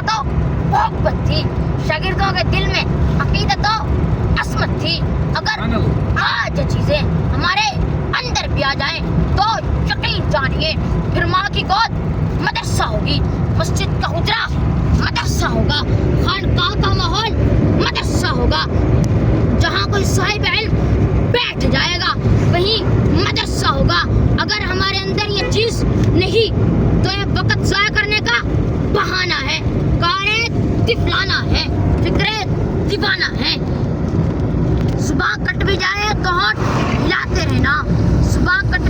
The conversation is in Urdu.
تو محبت تھی، شاگردوں کے دل میں عقیدت و عصمت تھی. اگر آج یہ چیزیں ہمارے اندر بھی آ جائیں تو یقین جانیے پھر ماں کی گود مدرسہ ہوگی، مسجد کا حجرہ مدرسہ ہوگا، خانقاہ کا ماحول مدرسہ ہوگا. جہاں کوئی صاحب علم بیٹھ جائے گا وہیں مدرسہ ہوگا. اگر ہمارے اندر یہ چیز نہیں تو یہ وقت ضائع کرنے کا بہانہ ہے، کاریں طفلانہ ہے، فکریں دیوانہ ہے. زباں کٹ بھی جائے تو ہونٹ ہلاتے رہنا، زباں کٹ